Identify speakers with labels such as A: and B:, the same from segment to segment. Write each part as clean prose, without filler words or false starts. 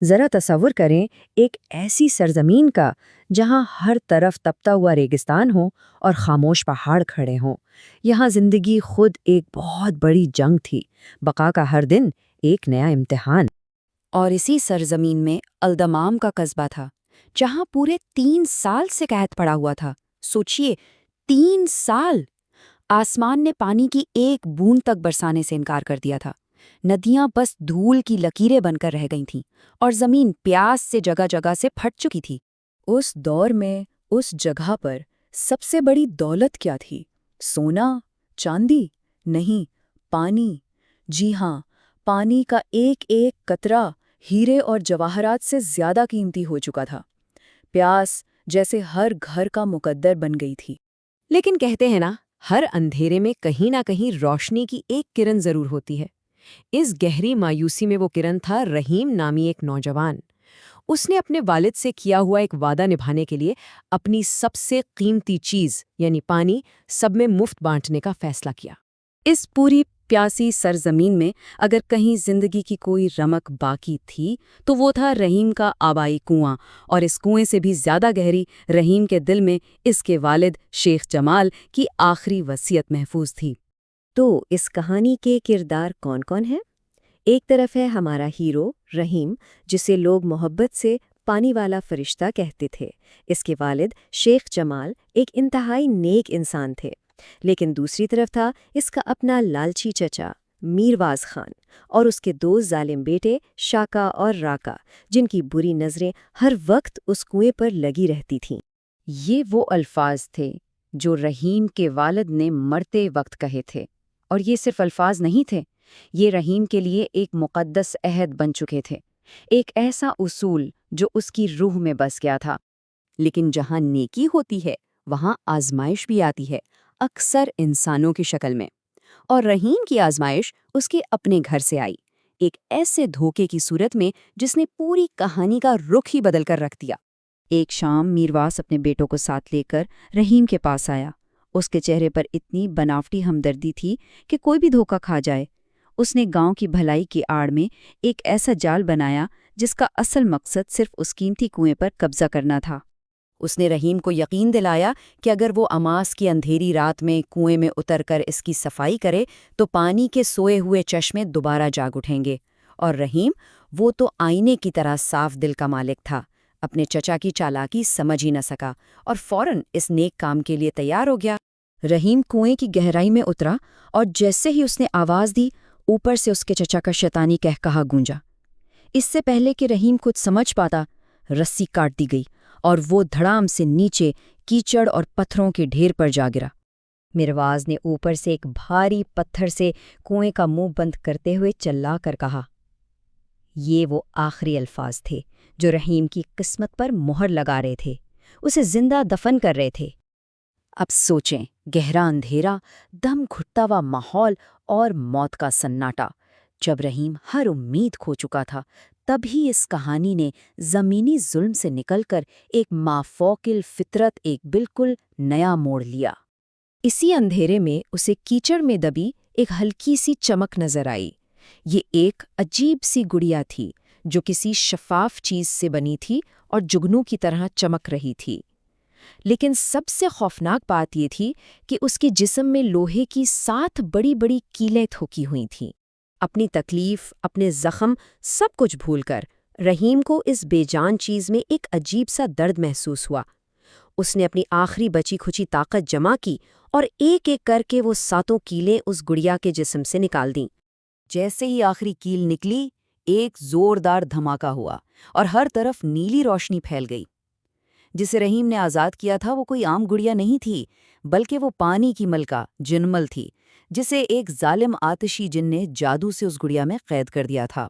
A: ذرا تصور کریں ایک ایسی سرزمین کا جہاں ہر طرف تپتا ہوا ریگستان ہو اور خاموش پہاڑ کھڑے ہوں۔ یہاں زندگی خود ایک بہت بڑی جنگ تھی، بقا کا ہر دن ایک نیا امتحان۔
B: اور اسی سرزمین میں الدمام کا قصبہ تھا، جہاں پورے 3 سال سے قحط پڑا ہوا تھا۔ سوچئے، 3 سال! آسمان نے پانی کی ایک بوند تک برسانے سے انکار کر دیا تھا۔ ندیاں بس دھول کی لکیریں بن کر رہ گئی تھیں، اور زمین پیاس سے جگہ جگہ سے پھٹ چکی تھی۔
C: اس دور میں اس جگہ پر سب سے بڑی دولت کیا تھی؟ سونا؟ چاندی؟ نہیں، پانی۔ جی ہاں، پانی کا ایک ایک قطرہ ہیرے اور جواہرات سے زیادہ قیمتی ہو چکا تھا۔ پیاس جیسے ہر گھر کا مقدر بن گئی تھی۔
A: لیکن کہتے ہیں نا، ہر اندھیرے میں کہیں نہ کہیں روشنی کی ایک کرن ضرور ہوتی ہے۔ اس گہری مایوسی میں وہ کرن تھا رحیم نامی ایک نوجوان۔ اس نے اپنے والد سے کیا ہوا ایک وعدہ نبھانے کے لیے اپنی سب سے قیمتی چیز یعنی پانی سب میں مفت بانٹنے کا فیصلہ کیا۔
C: اس پوری پیاسی سرزمین میں اگر کہیں زندگی کی کوئی رمق باقی تھی تو وہ تھا رحیم کا آبائی کنواں، اور اس کنویں سے بھی زیادہ گہری رحیم کے دل میں اس کے والد شیخ جمال کی آخری وصیت محفوظ تھی۔
D: تو اس کہانی کے کردار کون کون ہیں؟ ایک طرف ہے ہمارا ہیرو رحیم، جسے لوگ محبت سے پانی والا فرشتہ کہتے تھے۔ اس کے والد شیخ جمال ایک انتہائی نیک انسان تھے، لیکن دوسری طرف تھا اس کا اپنا لالچی چچا میرواز خان، اور اس کے 2 ظالم بیٹے شاکا اور راکا، جن کی بری نظریں ہر وقت اس کنویں پر لگی رہتی تھیں۔
B: یہ وہ الفاظ تھے جو رحیم کے والد نے مرتے وقت کہے تھے، اور یہ صرف الفاظ نہیں تھے، یہ رحیم کے لیے ایک مقدس عہد بن چکے تھے، ایک ایسا اصول جو اس کی روح میں بس گیا تھا۔ لیکن جہاں نیکی ہوتی ہے وہاں آزمائش بھی آتی ہے، اکثر انسانوں کی شکل میں، اور رحیم کی آزمائش اس کے اپنے گھر سے آئی، ایک ایسے دھوکے کی صورت میں جس نے پوری کہانی کا رخ ہی بدل کر رکھ دیا۔ ایک شام میرواس اپنے بیٹوں کو ساتھ لے کر رحیم کے پاس آیا۔ اس کے چہرے پر اتنی بناوٹی ہمدردی تھی کہ کوئی بھی دھوکہ کھا جائے۔ اس نے گاؤں کی بھلائی کی آڑ میں ایک ایسا جال بنایا جس کا اصل مقصد صرف اس قیمتی کنویں پر قبضہ کرنا تھا۔ اس نے رحیم کو یقین دلایا کہ اگر وہ اماس کی اندھیری رات میں کنویں میں اتر کر اس کی صفائی کرے تو پانی کے سوئے ہوئے چشمے دوبارہ جاگ اٹھیں گے۔ اور رحیم، وہ تو آئینے کی طرح صاف دل کا مالک تھا، اپنے چچا کی چالاکی سمجھ ہی نہ سکا اور فوراً اس نیک کام کے لیے تیار ہو گیا۔
C: رحیم کنویں کی گہرائی میں اترا، اور جیسے ہی اس نے آواز دی، اوپر سے اس کے چچا کا شیطانی کہا گونجا۔ اس سے پہلے کہ رحیم کچھ سمجھ پاتا، رسی کاٹ دی گئی اور وہ دھڑام سے نیچے کیچڑ اور پتھروں کے ڈھیر پر جا گرا۔
D: میرواز نے اوپر سے ایک بھاری پتھر سے کنویں کا منہ بند کرتے ہوئے چلا کر کہا۔ یہ وہ آخری الفاظ تھے جو رحیم کی قسمت پر مہر لگا رہے تھے، اسے زندہ دفن کر رہے تھے۔
B: اب سوچیں، گہرا اندھیرا، دم گھٹتا ہوا ماحول اور موت کا سناٹا۔ جب رحیم ہر امید کھو چکا تھا، تب ہی اس کہانی نے زمینی ظلم سے نکل کر ایک مافوق الفطرت، ایک بالکل نیا موڑ لیا۔
C: اسی اندھیرے میں اسے کیچڑ میں دبی ایک ہلکی سی چمک نظر آئی۔ یہ ایک عجیب سی گڑیا تھی جو کسی شفاف چیز سے بنی تھی اور جگنو کی طرح چمک رہی تھی۔ لیکن سب سے خوفناک بات یہ تھی کہ اس کے جسم میں لوہے کی 7 بڑی بڑی کیلیں تھوکی ہوئی تھیں۔ اپنی تکلیف، اپنے زخم، سب کچھ بھول کر رحیم کو اس بے جان چیز میں ایک عجیب سا درد محسوس ہوا۔ اس نے اپنی آخری بچی کھچی طاقت جمع کی اور ایک ایک کر کے وہ 7 کیلیں اس گڑیا کے جسم سے نکال دیں۔
B: جیسے ہی آخری کیل نکلی، ایک زوردار دھماکہ ہوا اور ہر طرف نیلی روشنی پھیل گئی۔ جسے رحیم نے آزاد کیا تھا وہ کوئی عام گڑیا نہیں تھی، بلکہ وہ پانی کی ملکہ جنمل تھی، جسے ایک ظالم آتشی جن نے جادو سے اس گڑیا میں قید کر دیا تھا۔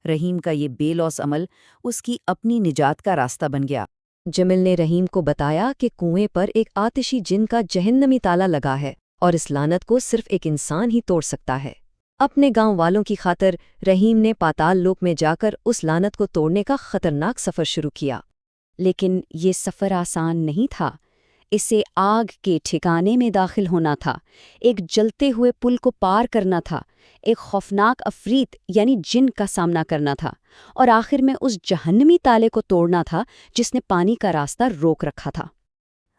B: رحیم کا یہ بے لوث عمل اس کی اپنی نجات کا راستہ بن گیا۔
C: جمل نے رحیم کو بتایا کہ کنویں پر ایک آتشی جن کا جہنمی تالا لگا ہے، اور اس لعنت کو صرف ایک انسان ہی توڑ سکتا ہے۔ اپنے گاؤں والوں کی خاطر رحیم نے پاتال لوک میں جا کر اس لعنت کو توڑنے کا خطرناک سفر شروع کیا۔
B: لیکن یہ سفر آسان نہیں تھا۔ اسے آگ کے ٹھکانے میں داخل ہونا تھا، ایک جلتے ہوئے پل کو پار کرنا تھا، ایک خوفناک عفریت یعنی جن کا سامنا کرنا تھا، اور آخر میں اس جہنمی تالے کو توڑنا تھا جس نے پانی کا راستہ روک رکھا تھا۔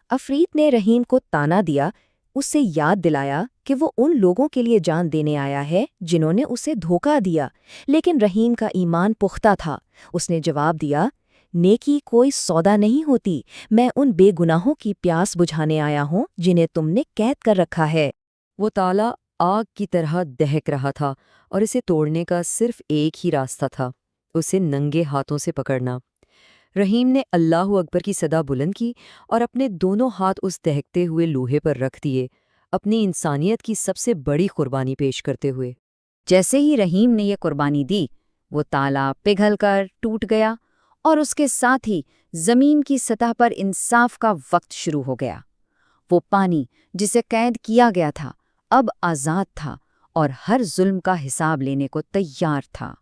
C: افریت نے رحیم کو تانا دیا، اسے یاد دلایا کہ وہ ان لوگوں کے لیے جان دینے آیا ہے جنہوں نے اسے دھوکہ دیا، لیکن رحیم کا ایمان پختہ تھا۔ اس نے جواب دیا، نیکی کوئی سودا نہیں ہوتی، میں ان بے گناہوں کی پیاس بجھانے آیا ہوں جنہیں تم نے قید کر رکھا ہے۔
A: وہ تالا آگ کی طرح دہک رہا تھا اور اسے توڑنے کا صرف ایک ہی راستہ تھا، اسے ننگے ہاتھوں سے پکڑنا۔ رحیم نے اللہ اکبر کی صدا بلند کی اور اپنے دونوں ہاتھ اس دہکتے ہوئے لوہے پر رکھ دیے، اپنی انسانیت کی سب سے بڑی قربانی پیش کرتے ہوئے۔
B: جیسے ہی رحیم نے یہ قربانی دی، وہ تالا پگھل کر ٹوٹ گیا اور اس کے ساتھ ہی زمین کی سطح پر انصاف کا وقت شروع ہو گیا۔ وہ پانی جسے قید کیا گیا تھا اب آزاد تھا اور ہر ظلم کا حساب لینے کو تیار تھا۔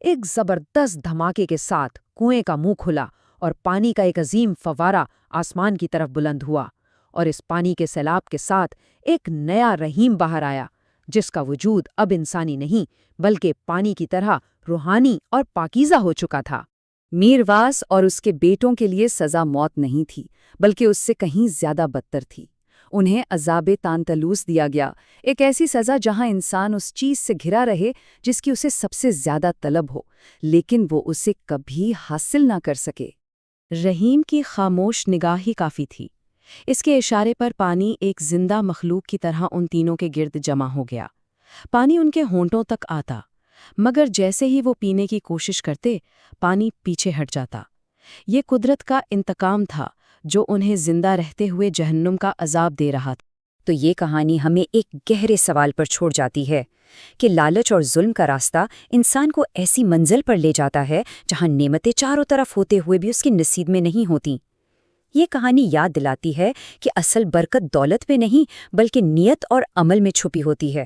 C: ایک زبردست دھماکے کے ساتھ کنویں کا منہ کھلا اور پانی کا ایک عظیم فوارہ آسمان کی طرف بلند ہوا، اور اس پانی کے سیلاب کے ساتھ ایک نیا رحیم باہر آیا، جس کا وجود اب انسانی نہیں بلکہ پانی کی طرح روحانی اور پاکیزہ ہو چکا تھا۔
B: میرواس اور اس کے بیٹوں کے لیے سزا موت نہیں تھی، بلکہ اس سے کہیں زیادہ بدتر تھی۔ انہیں عذاب تانتلوس دیا گیا، ایک ایسی سزا جہاں انسان اس چیز سے گھرا رہے جس کی اسے سب سے زیادہ طلب ہو، لیکن وہ اسے کبھی حاصل نہ کر سکے۔
C: رحیم کی خاموش نگاہ ہی کافی تھی۔ اس کے اشارے پر پانی ایک زندہ مخلوق کی طرح ان تینوں کے گرد جمع ہو گیا۔ پانی ان کے ہونٹوں تک آتا، مگر جیسے ہی وہ پینے کی کوشش کرتے، پانی پیچھے ہٹ جاتا۔ یہ قدرت کا انتقام تھا جو انہیں زندہ رہتے ہوئے جہنم کا عذاب دے رہا تھا۔
B: تو یہ کہانی ہمیں ایک گہرے سوال پر چھوڑ جاتی ہے کہ لالچ اور ظلم کا راستہ انسان کو ایسی منزل پر لے جاتا ہے جہاں نعمتیں چاروں طرف ہوتے ہوئے بھی اس کے نصیب میں نہیں ہوتیں۔ یہ کہانی یاد دلاتی ہے کہ اصل برکت دولت میں نہیں بلکہ نیت اور عمل میں چھپی ہوتی ہے۔